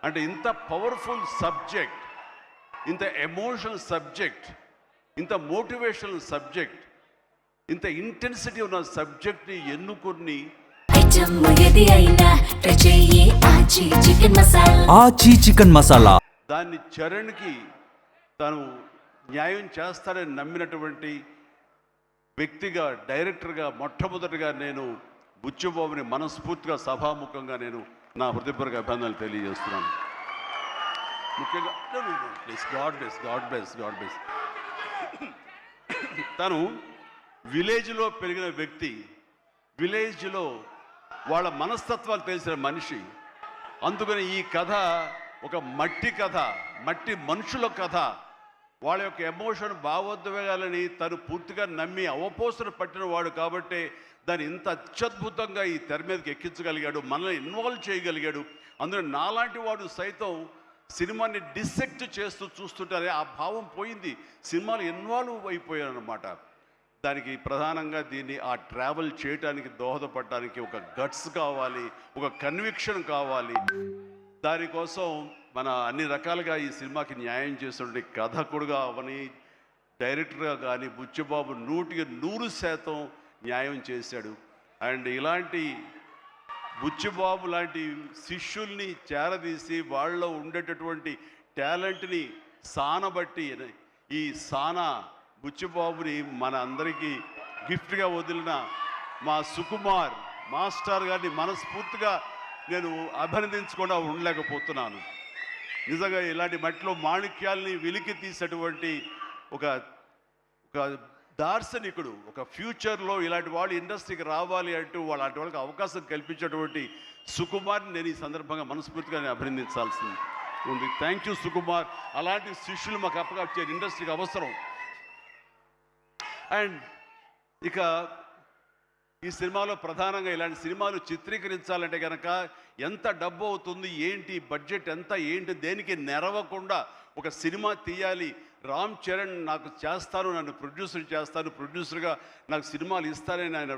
అంటే ఇంత powerful subject, ఇంత ఎమోషనల్ సబ్జెక్ట్, ఇంత మోటివేషనల్ సబ్జెక్ట్, ఇంత ఇంటెన్సిటీ ఉన్న సబ్జెక్ట్ని ఎన్నుకొని ఆచి చికెన్ మసాలా దాన్ని చరణ్కి తను న్యాయం చేస్తాడని నమ్మినటువంటి వ్యక్తిగా, డైరెక్టర్గా మొట్టమొదటిగా నేను బుచ్చిబాబుని మనస్ఫూర్తిగా సభాముఖంగా నేను నా హృదయపూర్వక అభినందనలు తెలియజేస్తున్నాను. ముఖ్యంగా గాడ్ బ్లెస్. తను విలేజ్లో పెరిగిన వ్యక్తి, విలేజ్లో వాళ్ళ మనస్తత్వాలు తెలిసిన మనిషి. అందుకని ఈ కథ ఒక మట్టి కథ, మట్టి మనుషుల కథ. వాళ్ళ యొక్క ఎమోషన్, భావోద్వేగాలని తను పూర్తిగా నమ్మి అవపోసన పట్టిన వాడు కాబట్టి దాన్ని ఇంత అత్యద్భుతంగా ఈ తెర మీదకి ఎక్కించగలిగాడు, మనల్ని ఇన్వాల్వ్ చేయగలిగాడు. అందులో నాలాంటి వాడు సైతం సినిమాని డిసెక్ట్ చేస్తూ చూస్తుంటారే ఆ భావం పోయింది, సినిమాలు ఇన్వాల్వ్ అయిపోయారు అన్నమాట. దానికి ప్రధానంగా దీన్ని ఆ ట్రావెల్ చేయడానికి దోహదపడడానికి ఒక గట్స్ కావాలి, ఒక కన్విక్షన్ కావాలి. దానికోసం మన అన్ని రకాలుగా ఈ సినిమాకి న్యాయం చేస్తుంటే కథకుడుగా అవని, డైరెక్టర్గా కానీ బుచ్చిబాబు 100% న్యాయం చేశాడు. అండ్ ఇలాంటి బుచ్చిబాబు లాంటి శిష్యుల్ని చేరదీసి వాళ్ళలో ఉండేటటువంటి టాలెంట్ని సానబట్టి ఈ సానా బుచ్చిబాబుని మన అందరికీ గిఫ్ట్గా వదిలిన మా సుకుమార్ మాస్టర్ గారిని మనస్ఫూర్తిగా నేను అభినందించకుండా ఉండలేకపోతున్నాను. నిజంగా ఇలాంటి మట్టిలో మాణిక్యాల్ని వెలికి తీసేటువంటి ఒక దార్శనికుడు, ఒక ఫ్యూచర్లో ఇలాంటి వాళ్ళు ఇండస్ట్రీకి రావాలి అంటూ అలాంటి వాళ్ళకి అవకాశం కల్పించేటువంటి సుకుమార్ని నేను ఈ సందర్భంగా మనస్ఫూర్తిగా నేను అభినందించాల్సి ఉంది. Thank you Sukumar. అలాంటి శిష్యులు మాకు అప్పగా ఇండస్ట్రీకి అవసరం. అండ్ ఇక ఈ సినిమాలో ప్రధానంగా ఇలాంటి సినిమాలు చిత్రీకరించాలంటే కనుక ఎంత డబ్బు అవుతుంది, ఏంటి బడ్జెట్ ఎంత, ఏంటి, దేనికి నెరవకుండా ఒక సినిమా తీయాలి. రామ్ చరణ్ నాకు చేస్తాను, నన్ను ప్రొడ్యూసర్ చేస్తాను, ప్రొడ్యూసర్గా నాకు సినిమాలు ఇస్తానని ఆయన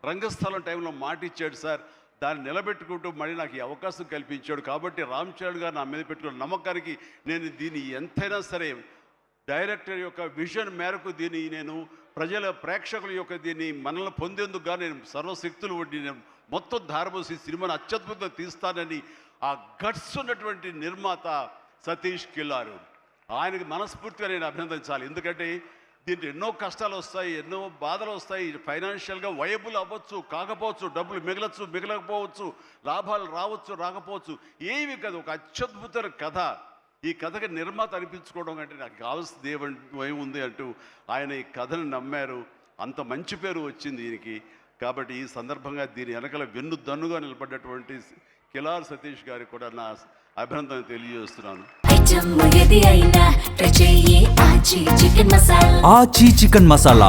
రంగస్థలం టైంలో మాట ఇచ్చాడు సార్. దాన్ని నిలబెట్టుకుంటూ మళ్ళీ నాకు ఈ అవకాశం కల్పించాడు. కాబట్టి రామ్ చరణ్ గారు నా మీద పెట్టుకున్న నమ్మకానికి నేను దీన్ని ఎంతైనా సరే డైరెక్టర్ యొక్క విజన్ మేరకు దీన్ని నేను ప్రజల, ప్రేక్షకుల యొక్క దీన్ని మనల్ని పొందేందుకుగా నేను సర్వశక్తులు వడ్డీ నేను మొత్తం ధారపోసి సినిమాను అత్యద్భుతంగా తీస్తానని ఆ గట్స్ ఉన్నటువంటి నిర్మాత సతీష్ కిల్లారు, ఆయనకి మనస్ఫూర్తిగా నేను అభినందించాలి. ఎందుకంటే దీంట్లో ఎన్నో కష్టాలు వస్తాయి, ఎన్నో బాధలు వస్తాయి. ఫైనాన్షియల్గా వయబుల్ అవ్వచ్చు, కాకపోవచ్చు, డబ్బులు మిగలచ్చు, మిగలకపోవచ్చు, లాభాలు రావచ్చు, రాకపోవచ్చు, ఏమి కాదు. ఒక అత్యద్భుత కథ. ఈ కథకి నిర్మాత అనిపించుకోవడం అంటే నాకు కావాల్సింది ఏముంది అంటూ ఆయన ఈ కథను నమ్మారు. అంత మంచి పేరు వచ్చింది దీనికి. కాబట్టి ఈ సందర్భంగా దీని వెనకాల వెన్నుదన్నుగా నిలబడ్డటువంటి కిలార్ సతీష్ గారికి కూడా నా అభినందన తెలియజేస్తున్నాను. ఆచి చికెన్ మసాలా